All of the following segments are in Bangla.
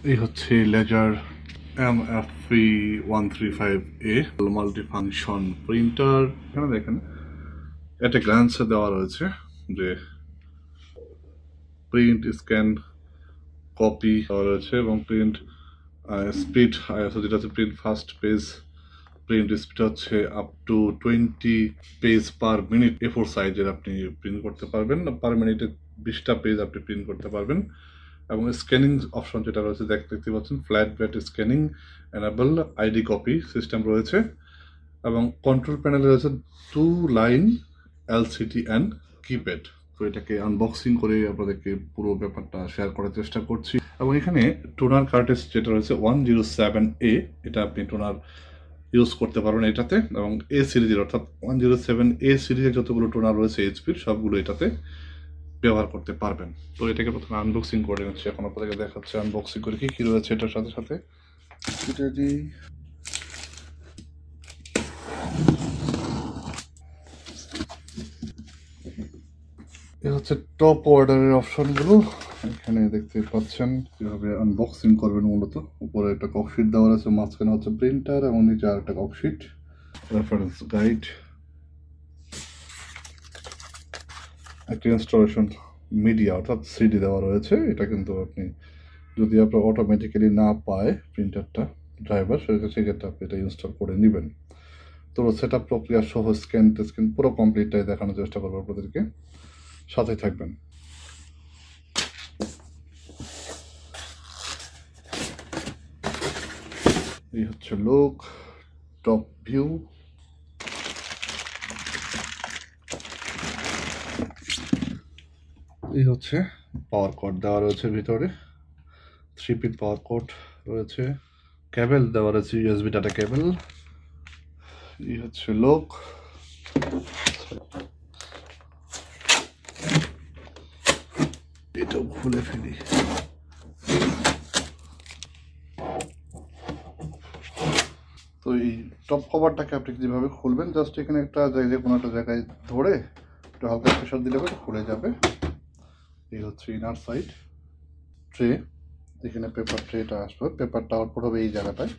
এই হচ্ছে laser MFP 135A multifunction printer. এখানে দেখেন একটা গ্ল্যান্সে দেওয়া রয়েছে যে প্রিন্ট, স্ক্যান, কপি দেওয়া রয়েছে এবং প্রিন্ট স্পিড যেটা হচ্ছে print fast page, print speed হচ্ছে up to 20 page per minute. A4 সাইজের আপনি প্রিন্ট করতে পারবেন, পার মিনিটে 20টা পেজ আপনি প্রিন্ট করতে পারবেন। এবং স্ক্যানিং অপশন যেটা রয়েছে দেখতে পাচ্ছেন, flat bed scanning enable, ID copy system রয়েছে এবং কন্ট্রোল প্যানেলে রয়েছে 2 লাইন এলসিডি অ্যান্ড কিপ্যাড। তো এটাকে আনবক্সিং করে আপনাদেরকে পুরো ব্যাপারটা শেয়ার করার চেষ্টা করছি। এবং এখানে টোনার কার্ট্রিজ যেটা রয়েছে 107A, এটা আপনি টোনার ইউজ করতে পারবেন এটাতে। এবং A সিরিজের অর্থাৎ 107A সিরিজের যতগুলো টোনার রয়েছে এইচপির সবগুলো এটাতে ব্যবহার করতে পারবেন। তো এটাকে প্রথমে আনবক্সিং করে নিচ্ছি, এখন আপনাদেরকে দেখাচ্ছে আনবক্সিং করে কি রয়েছে এটার সাথে সাথে। এটা হচ্ছে টপ অর্ডারের অপশনগুলো, এখানে দেখতে পাচ্ছেন কিভাবে আনবক্সিং করবেন। মূলত উপরে একটা ককশিট দেওয়া আছে, মাঝখানে হচ্ছে প্রিন্টার এবং নিচে আর একটা ককশিট, রেফারেন্স গাইড, একটা ইনস্টলেশন মিডিয়া অর্থাৎ সিডি দেওয়া রয়েছে। এটা কিন্তু আপনি যদি আপনার অটোমেটিক্যালি না পায় প্রিন্টারটা ড্রাইভার, সেক্ষেত্রে আপনি এটা ইনস্টল করে নেবেন। তো সেট আপ প্রক্রিয়া সহ স্ক্যান পুরো কমপ্লিটটাই দেখানোর চেষ্টা করবো আপনাদেরকে, সাথে থাকবেন। এই হচ্ছে লুক, টপ ভিউ। এই হচ্ছে পাওয়ার কর্ড দেওয়া রয়েছে ভিতরে, 3 পিন পাওয়ার কর্ড রয়েছে, কেবল দেওয়া রয়েছে ইউএসবি ডাটা কেবল। এই হচ্ছে লুক। এটাও খুলে ফেলি। তো এই টপ কভারটাকে আপনি যেভাবে খুলবেন, জাস্ট এখানে একটা যে কোনো একটা জায়গায় ধরে একটু হালকা প্রেশার দিলে খুলে যাবে। এই হচ্ছে ইনার সাইড ট্রে, এখানে পেপার ট্রেটা আসবে, পেপারটা আউটপুট হবে এই জায়গাটায়,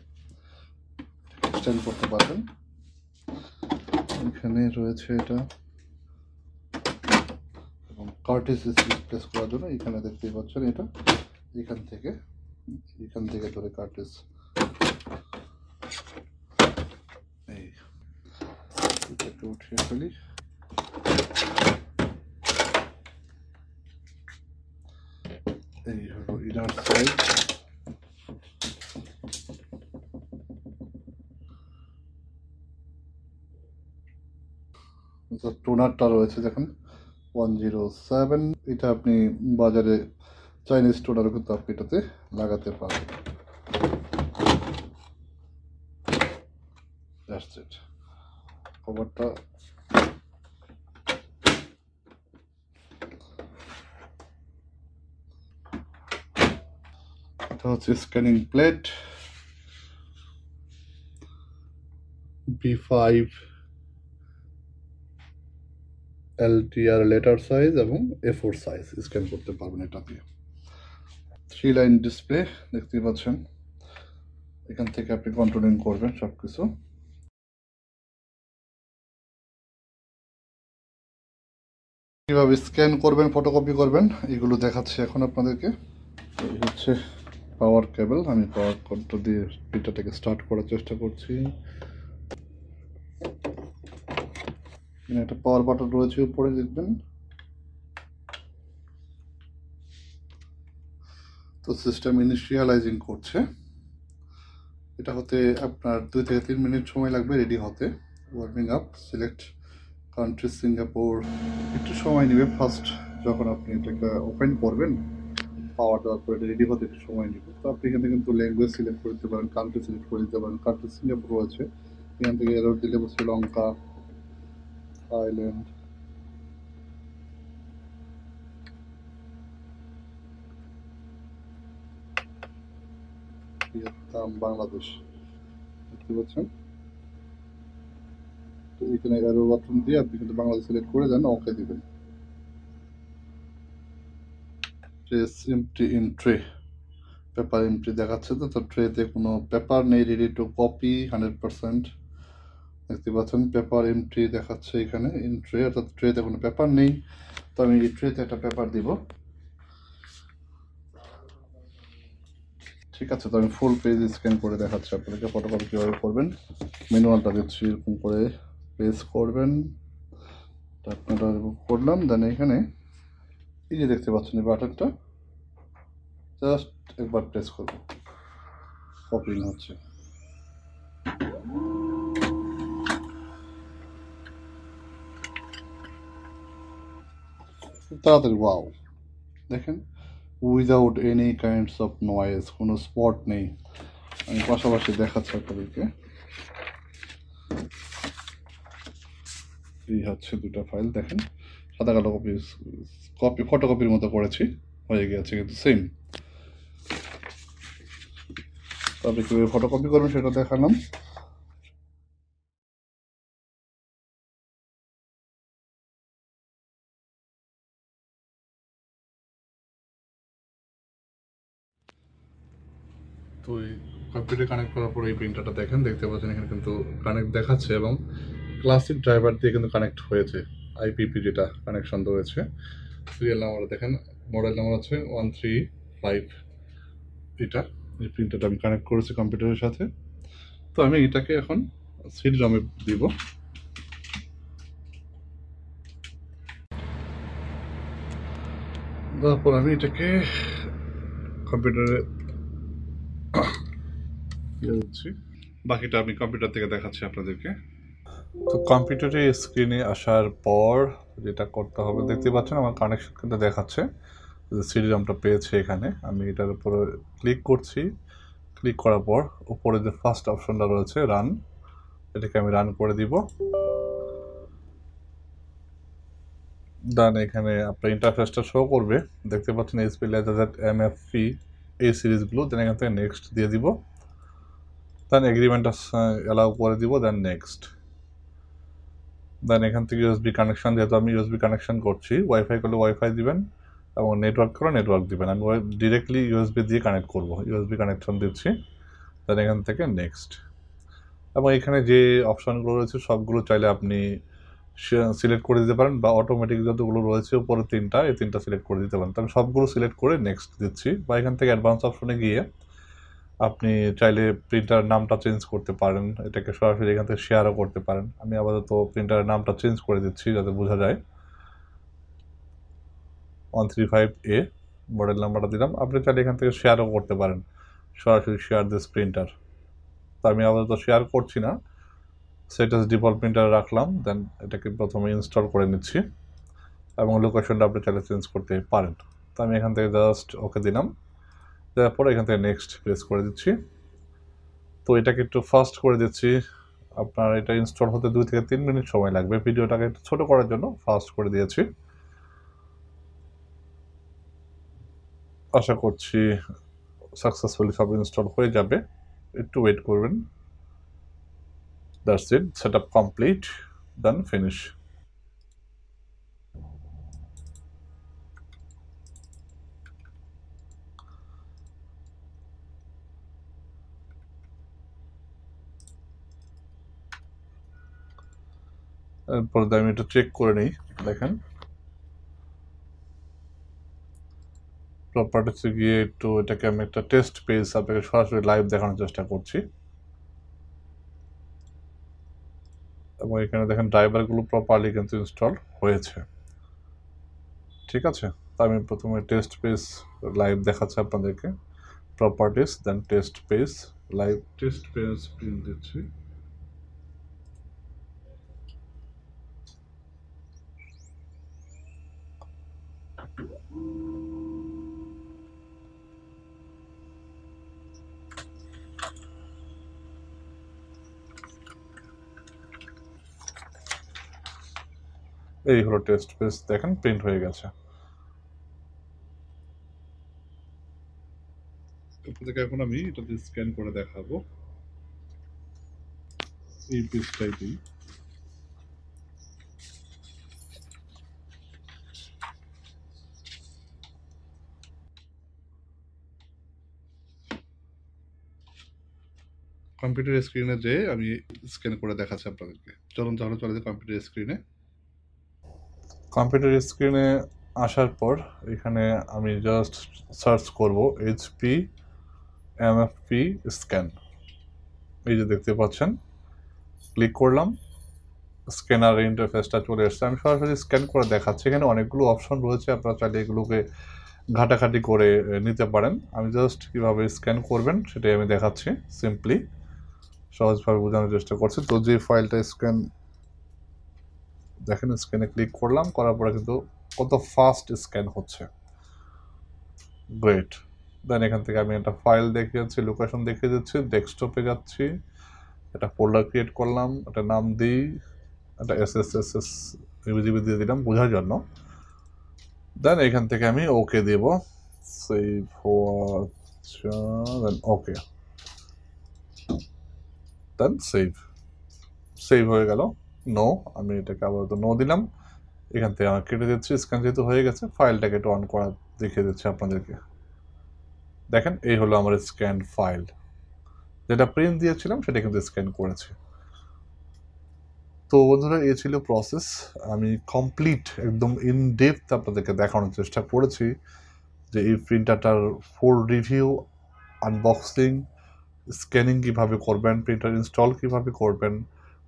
এক্সটেন্ড করতে পারবেন। এখানে রয়েছে এটা এবং কার্ট্রিজেস রিপ্লেস করার জন্য এখানে দেখতেই পাচ্ছেন এটা এখান থেকে ধরে কার্ট্রিজ এই একটু উঠিয়ে ফেলি। এই হলো ইনার সাইড। টোনারটা রয়েছে দেখুন 107, এটা আপনি বাজারে চাইনিজ টোনারও কিন্তু আপনি এটাতে লাগাতে পারেন। That's it. কভারটা এটা হচ্ছে scanning plate, B5 LTR letter size এবং A4 সাইজ স্ক্যান করতে পারবেন এটা দিয়ে। 3 লাইন ডিসপ্লে দেখতেই পাচ্ছেন, এখান থেকে আপনি কন্ট্রোলিং করবেন সবকিছু। কিভাবে স্ক্যান করবেন, ফটোকপি করবেন, এগুলো দেখাচ্ছি এখন আপনাদেরকে। এই হচ্ছে পাওয়ার কেবল, আমি পাওয়ার কর্ডটা দিয়ে প্রিন্টারটাকে স্টার্ট করার চেষ্টা করছি। এখানে একটা পাওয়ার বাটন রয়েছে উপরে দেখবেন। তো সিস্টেম ইনিশিয়ালাইজিং করছে, এটা হতে আপনার 2 থেকে 3 মিনিট সময় লাগবে রেডি হতে। Warming up, select country Singapore, একটু সময় নেবে ফার্স্ট। যখন আপনি এটাকে ওপেন করবেন, পাওয়ার দেওয়ার পরে রেডি হতে একটু সময় নেবে। তো আপনি এখানে কিন্তু ল্যাঙ্গুয়েজ সিলেক্ট করে দিতে পারেন, কান্ট্রি সিলেক্ট করে দিতে পারেন। কান্ট্রি সিঙ্গাপুর রয়েছে, এখান থেকে এরর দিলে শ্রীলঙ্কা, থাইল্যান্ড, ভিয়েতনাম, বাংলাদেশ দেখতে পাচ্ছেন। তো এখানে এরর বাটন দিয়ে আপনি কিন্তু বাংলাদেশ সিলেক্ট করে দেন, ওকে দিবেন। Tray empty in tray, paper empty দেখাচ্ছে, তো ট্রেতে কোনো পেপার নেই, রেডি টু কপি 100%। দেখতে পাচ্ছেন পেপার এমটি দেখাচ্ছে এখানে ইন ট্রে, অর্থাৎ ট্রেতে কোনো পেপার নেই। তো আমি এই ট্রেতে একটা পেপার দিব। ঠিক আছে, তো আমি ফুল পেজ স্ক্যান করে দেখাচ্ছি আপনাদেরকে ফটোকপি কীভাবে করবেন। ম্যানুয়ালটা দিচ্ছি, এরকম করে পেজ করবেন। আপনারা করলাম, দেন এখানে এই যে দেখতে পাচ্ছেন এই বাটনটা, জাস্ট একবার প্রেস করব, কপিং হচ্ছে। তাড়াতাড়ি, ওয়াও, দেখেন without any kinds of noise, কোনো স্পট নেই। আমি পাশাপাশি দেখাচ্ছি আপনাদেরকে। এই হচ্ছে দুটা ফাইল, দেখেন সাদা কালো কপি ফটোকপির মতো করেছি, হয়ে গেছে কিন্তু সেম। আপনি কীভাবে ফটোকপি করবেন সেটা দেখালাম। তো এই কম্পিউটার কানেক্ট করার পর এই প্রিন্টারটা দেখেন, দেখতে পাচ্ছেন এখানে কিন্তু কানেক্ট দেখাচ্ছে এবং ক্লাসিক ড্রাইভার দিয়ে কিন্তু কানেক্ট হয়েছে, আইপিপি যেটা কানেকশন রয়েছে। সিরিয়াল নাম্বার দেখেন, মডেল নাম্বার হচ্ছে 135। এটা এই প্রিন্টারটা আমি কানেক্ট করেছি কম্পিউটারের সাথে। তো আমি এটাকে এখন সিডি রমে দিব। তারপর আমি এটাকে কম্পিউটারে দিচ্ছি, বাকিটা আমি কম্পিউটার থেকে দেখাচ্ছি আপনাদেরকে। তো কম্পিউটারে স্ক্রিনে আসার পর যেটা করতে হবে, দেখতে পাচ্ছেন আমার কানেকশন কিন্তু দেখাচ্ছে, সিডি রমটা পেয়েছে এখানে। আমি এটার উপরে ক্লিক করছি, ক্লিক করার পর উপরে যে ফার্স্ট অপশনটা রয়েছে রান, এটাকে আমি রান করে দিব। দেন এখানে আপনার ইন্টারফেসটা শো করবে, দেখতে পাচ্ছেন HP Laser MFP এই সিরিজগুলো। দেন এখান থেকে নেক্সট দিয়ে দিব, দেন এগ্রিমেন্টটা অ্যালাউ করে দিব, দেন নেক্সট। দেন এখান থেকে ইউএসবি কানেকশন, যেহেতু আমি ইউএসবি কানেকশন করছি, ওয়াইফাই করলে ওয়াইফাই দিবেন এবং নেটওয়ার্ক করলে নেটওয়ার্ক দিবেন। আমি ডিরেক্টলি ইউএসবি দিয়ে কানেক্ট করব, ইউএসবি কানেকশন দিচ্ছি, দেন এখান থেকে নেক্সট। এবং এখানে যে অপশানগুলো রয়েছে সবগুলো চাইলে আপনি সিলেক্ট করে দিতে পারেন, বা অটোমেটিক যতগুলো রয়েছে উপরে তিনটা, এই তিনটা সিলেক্ট করে দিতে পারেন। তো আমি সবগুলো সিলেক্ট করে নেক্সট দিচ্ছি। বা এখান থেকে অ্যাডভান্স অপশনে গিয়ে আপনি চাইলে প্রিন্টার নামটা চেঞ্জ করতে পারেন, এটাকে সরাসরি এখান থেকে শেয়ারও করতে পারেন। আমি আপাতত প্রিন্টারের নামটা চেঞ্জ করে দিচ্ছি যাতে বোঝা যায়। 135A মডেল নাম্বারটা দিলাম। আপনি চাইলে এখান থেকে শেয়ারও করতে পারেন, সরাসরি শেয়ার দিস প্রিন্টার। তো আমি আপাতত শেয়ার করছি না, সেট এস ডিফল্ট প্রিন্টার রাখলাম। দেন এটাকে প্রথমে ইনস্টল করে নিচ্ছি এবং লোকেশনটা আপনি চাইলে চেঞ্জ করতে পারেন। তো আমি এখান থেকে জাস্ট ওকে দিলাম, দেওয়ার পরে এখান থেকে নেক্সট প্রেস করে দিচ্ছি। তো এটাকে একটু ফাস্ট করে দিচ্ছি, আপনার এটা ইনস্টল হতে 2 থেকে 3 মিনিট সময় লাগবে। ভিডিওটাকে একটু ছোটো করার জন্য ফাস্ট করে দিয়েছি। আশা করছি সাকসেসফুলি সব ইনস্টল হয়ে যাবে, একটু ওয়েট করবেন। That's it, set up complete, then finish. এরপর আমি একটু চেক করে নিই, দেখেন প্রপার্টিসে গিয়ে একটু এটাকে আমি একটা টেস্ট পেজ আপনাকে সরাসরি লাইভ দেখানোর চেষ্টা করছি। এবং এখানে দেখেন ড্রাইভারগুলো প্রপারলি কিন্তু ইনস্টল হয়েছে। ঠিক আছে, তো আমি প্রথমে টেস্ট পেজ লাইভ দেখাচ্ছি আপনাদেরকে। Properties, then test page live, test page print দিচ্ছি। এই হলো টেস্ট পেজ, দেখেন প্রিন্ট হয়ে গেছে। আপনাদেরকে এখন আমি এটা দিয়ে স্ক্যান করে দেখাবো। এই পেজটাই দিই, কম্পিউটার স্ক্রিনে যেয়ে আমি স্ক্যান করে দেখাচ্ছি আপনাদেরকে। চলুন তাহলে চলে যাই কম্পিউটার স্ক্রিনে। কম্পিউটার স্ক্রিনে আসার পর এখানে আমি জাস্ট সার্চ করব HP MFP স্ক্যান। এই যে দেখতে পাচ্ছেন, ক্লিক করলাম, স্ক্যানার ইন্টারফেসটা চলে এসছে। আমি সরাসরি স্ক্যান করে দেখাচ্ছি। এখানে অনেকগুলো অপশন রয়েছে, আপনারা চাইলে এগুলোকে ঘাটাঘাটি করে নিতে পারেন। আমি জাস্ট কীভাবে স্ক্যান করবেন সেটাই আমি দেখাচ্ছি, সিম্পলি সহজভাবে বোঝানোর চেষ্টা করছি। তো যে ফাইলটা স্ক্যান, দেখেন স্ক্যানে ক্লিক করলাম, করার পরে কিন্তু কত ফাস্ট স্ক্যান হচ্ছে, গ্রেট। দেন এখান থেকে আমি একটা ফাইল দেখিয়ে যাচ্ছি, লোকেশন দেখিয়ে দিচ্ছি, ডেস্কটপে যাচ্ছি, একটা ফোল্ডার ক্রিয়েট করলাম, একটা নাম দিই, একটা SSSS জিবি দিয়ে দিলাম বোঝার জন্য। দেন এখান থেকে আমি ওকে দেব, সেভ দেন ওকে, দেন সেভ হয়ে গেল। নো, আমি এটাকে আপাতত নো দিলাম। এখান থেকে আমার কেটে দিচ্ছি, স্ক্যান যেহেতু হয়ে গেছে ফাইলটাকে একটু অন করা দেখিয়ে দিচ্ছি আপনাদেরকে। দেখেন এই হলো আমার স্ক্যান ফাইল, যেটা প্রিন্ট দিয়েছিলাম সেটা কিন্তু স্ক্যান করেছি। তো বন্ধুরা এই ছিল প্রসেস। আমি কমপ্লিট একদম ইন ডেপথ আপনাদেরকে দেখানোর চেষ্টা করেছি যে এই প্রিন্টারটার ফুল রিভিউ, আনবক্সিং, স্ক্যানিং কীভাবে করবেন, প্রিন্টার ইনস্টল কীভাবে করবেন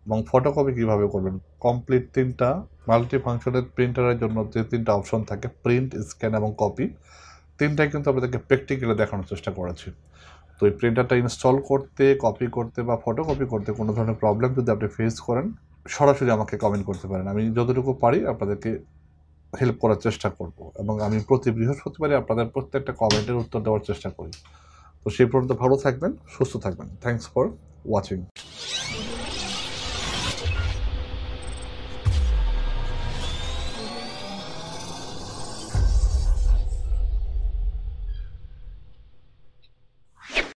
এবং ফটোকপি কীভাবে করবেন। কমপ্লিট 3টা মাল্টি ফাংশনের প্রিন্টারের জন্য যে 3টা অপশন থাকে, প্রিন্ট, স্ক্যান এবং কপি, 3টাই কিন্তু আপনাদেরকে প্র্যাকটিক্যালি দেখানোর চেষ্টা করেছি। তো এই প্রিন্টারটা ইনস্টল করতে, কপি করতে বা ফটোকপি করতে কোনো ধরনের প্রবলেম যদি আপনি ফেস করেন, সরাসরি আমাকে কমেন্ট করতে পারেন। আমি যতটুকু পারি আপনাদেরকে হেল্প করার চেষ্টা করব এবং আমি প্রতি বৃহস্পতিবারে আপনাদের প্রত্যেকটা কমেন্টের উত্তর দেওয়ার চেষ্টা করি। তো সেই পর্যন্ত ভালো থাকবেন, সুস্থ থাকবেন। Thanks for watching.